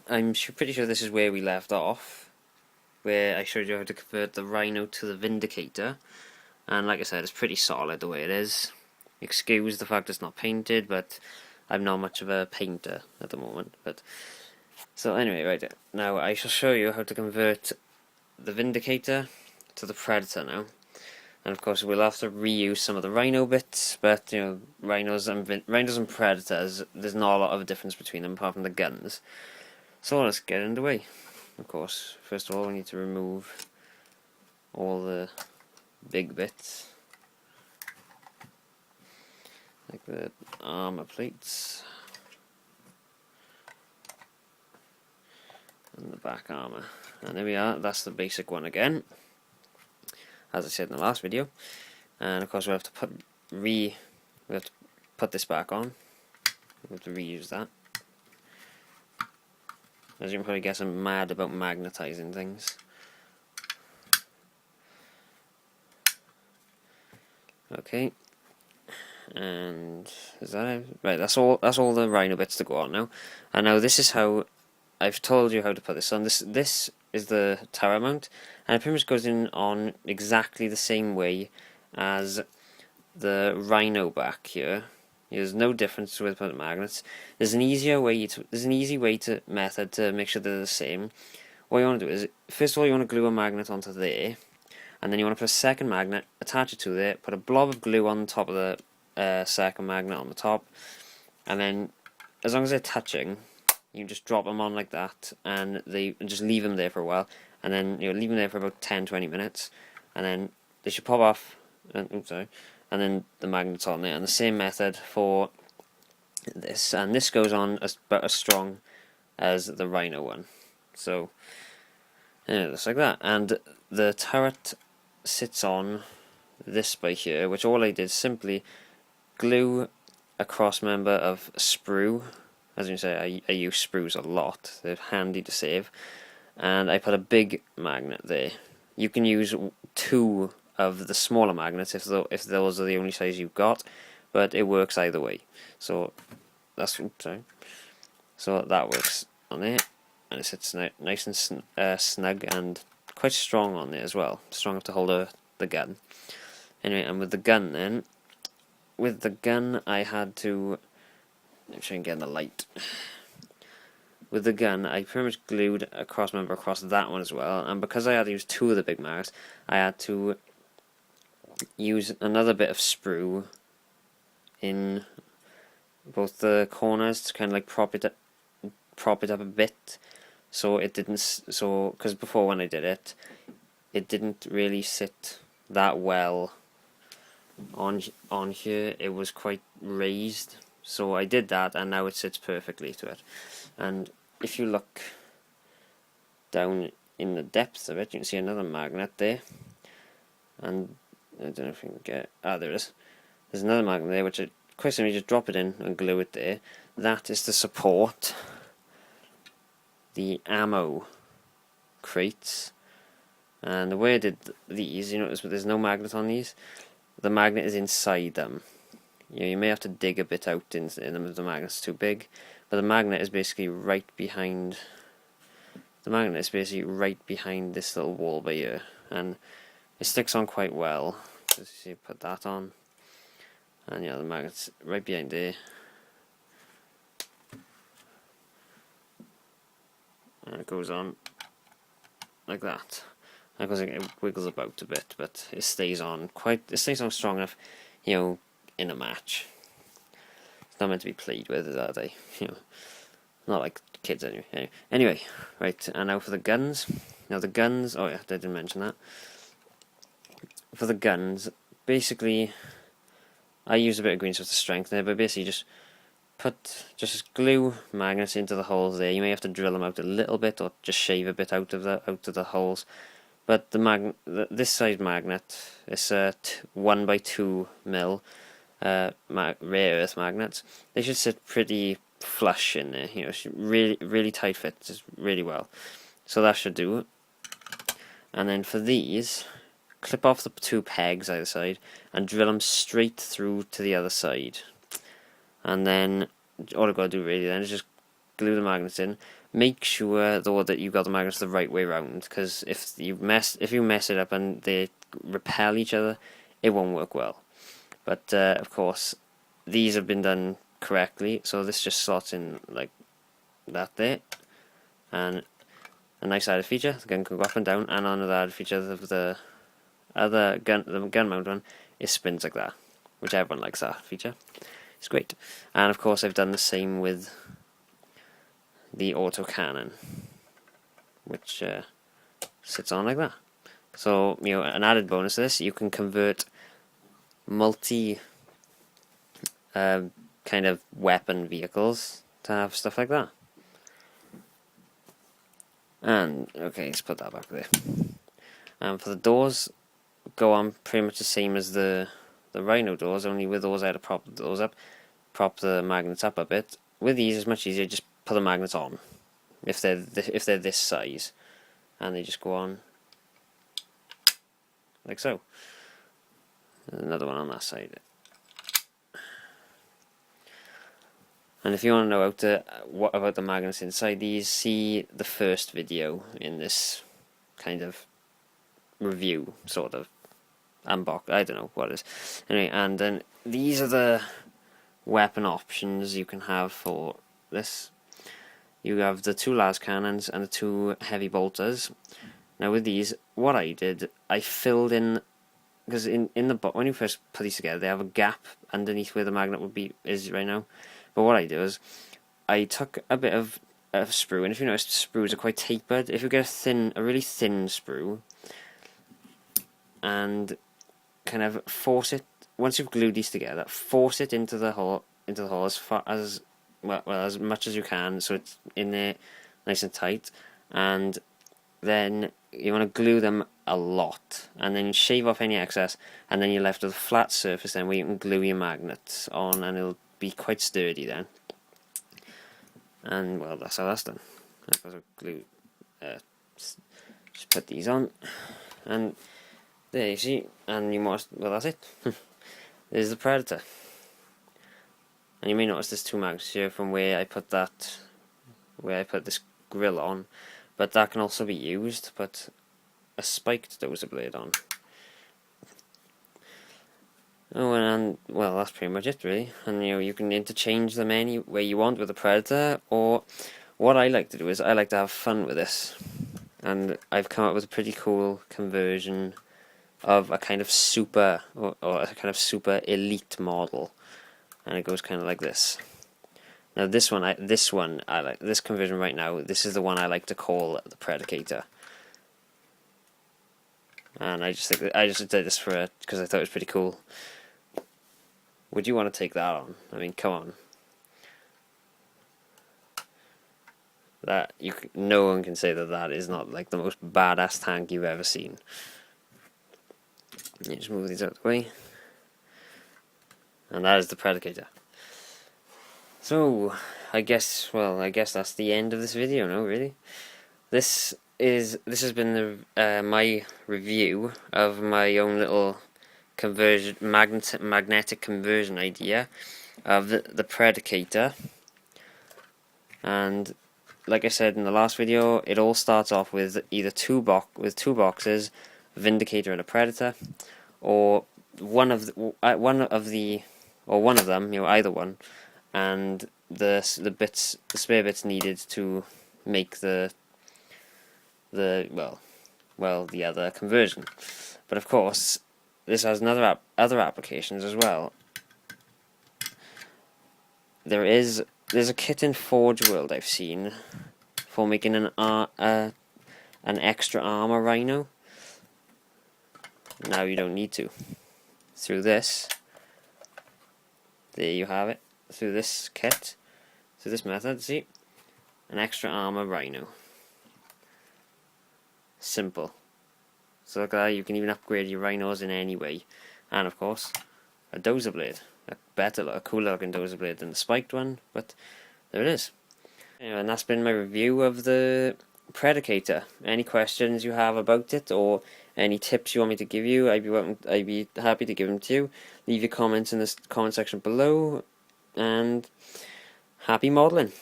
pretty sure this is where we left off, where I showed you how to convert the Rhino to the Vindicator, and like I said, it's pretty solid the way it is. Excuse the fact it's not painted, but I'm not much of a painter at the moment. But so anyway, right now I shall show you how to convert the Vindicator to the Predator now. And of course we'll have to reuse some of the Rhino bits, but you know, Rhinos and Predators, there's not a lot of a difference between them apart from the guns. So let's get underway. Of course, first of all we need to remove all the big bits, like the armor plates and the back armor. And there we are, that's the basic one again, as I said in the last video. And of course we have to put this back on. We have to reuse that. As you can probably guess, I'm mad about magnetizing things. Okay, and is that it? Right? That's all the Rhino bits to go on now. And now this is how I've told you how to put this on. This is the tower mount, and it pretty much goes in on exactly the same way as the Rhino back here. There's no difference with putting magnets. There's an easy method to make sure they're the same. What you want to do is, first of all, you want to glue a magnet onto there, and then you want to put a second magnet, attach it to there, put a blob of glue on top of the second magnet on the top, and then as long as they're touching, you just drop them on like that, and just leave them there for a while, and then leave them there for about 10-20 minutes, and then they should pop off. And then the magnet's on there, and the same method for this, and this goes on about as strong as the Rhino one. So yeah, looks like that, and the turret sits on this by here, which all I did simply glue a cross member of sprue. As you can say, I use sprues a lot, they're handy to save, and I put a big magnet there. You can use 2 of the smaller magnets if those are the only size you've got, but it works either way. So that's so that works on there, and it sits nice and snug and quite strong on there as well, strong enough to hold the gun. Anyway, and with the gun I had to, let me try and get in the light. With the gun, I pretty much glued a cross member across that one as well, and because I had to use 2 of the big mags, I had to use another bit of sprue in both the corners to kind of like prop it up a bit, so it didn't. Because before when I did it, it didn't really sit that well on here. It was quite raised, so I did that, and now it sits perfectly to it. And if you look down in the depths of it, you can see another magnet there, and I don't know if you can get. There it is. There's another magnet there, which I quite simply just drop it in and glue it there. That is to support the ammo crates. And the way I did these, you notice there's no magnet on these. The magnet is inside them. You may have to dig a bit out in them if the magnet's too big, but the magnet is basically right behind. The magnet is basically right behind this little wall by here, and it sticks on quite well. So you see, put that on, and the magnet's right behind there, and it goes on like that. And of course it wiggles about a bit, but it stays on strong enough, in a match. It's not meant to be played with, are they? Not like kids anyway. Anyway, right, and now for the guns. Now the guns, oh yeah, I didn't mention that. For the guns, basically, I use a bit of green stuff to strengthen it, but basically just glue magnets into the holes there. You may have to drill them out a little bit, or just shave a bit out of the holes. But this size magnet is 1x2 mil rare earth magnets. They should sit pretty flush in there. Really tight fit, just really well. So that should do it. And then for these, clip off the 2 pegs either side and drill them straight through to the other side. And then all I've got to do really then is just glue the magnets in. Make sure though that you got the magnets the right way round, because if you mess it up and they repel each other, it won't work well. But of course, these have been done correctly, so this just slots in like that there, and a nice added feature, the gun can go up and down, and another added feature of the other gun, the gun mount one, is spins like that, which everyone likes that feature. It's great. And of course I've done the same with the autocannon, which sits on like that. So, you know, an added bonus to this, you can convert multi kind of weapon vehicles to have stuff like that. And okay, let's put that back there. For the doors, go on pretty much the same as the Rhino doors, only with those I had to prop the doors up, prop the magnets up a bit. With these, it's much easier. Just put the magnets on if they're this size, and they just go on like so. Another one on that side. And if you want to know what about the magnets inside these, see the first video in this kind of review, sort of unbox. I don't know what it is. Anyway, and then these are the weapon options you can have for this. You have the 2 las cannons and the 2 heavy bolters. Now with these, what I did, I filled in, because in the when you first put these together, they have a gap underneath where the magnet is right now. But what I do is, I took a bit of sprue, and if you notice, sprues are quite tapered. If you get a really thin sprue, and kind of force it, once you've glued these together, force it into the hole as as much as you can, so it's in there nice and tight. And then you want to glue them a lot, and then you shave off any excess, and then you're left with a flat surface then where you can glue your magnets on, and it'll be quite sturdy then. And well, that's how that's done. I've got to glue, just put these on, and there you see, and you must, well, that's it. There's the Predator. And you may notice there's 2 magnets here from where I put this grill on, but that can also be used to put a spiked dozer blade on. Oh, and well, that's pretty much it really. And you can interchange them any way you want with the Predator, or what I like to do is I like to have fun with this, and I've come up with a pretty cool conversion of a kind of super or a kind of super elite model, and it goes kind of like this. Now this one I like this conversion right now. This is the one I like to call the Predacator. And I just did this because I thought it was pretty cool. Would you want to take that on? I mean, come on. No one can say that is not like the most badass tank you've ever seen. You just move these out of the way. And that is the Predacator. So, I guess that's the end of this video now, really. This has been my review of my own little magnetic conversion idea of the Predacator. And like I said in the last video, it all starts off with either two boxes, Vindicator and a Predator, or one of them, either one, and the spare bits needed to make the other conversion. But of course, this has other applications as well. There's a kit in Forge World I've seen for making an extra armor Rhino. Now you don't need to. Through this, there you have it. Through this kit, through this method, see, an extra armor Rhino. Simple. So look at that, you can even upgrade your Rhinos in any way. And of course, a dozer blade. A cooler looking dozer blade than the spiked one, but there it is. Anyway, and that's been my review of the Predacator. Any questions you have about it, or any tips you want me to give you, I'd be happy to give them to you. Leave your comments in the comment section below, and happy modelling.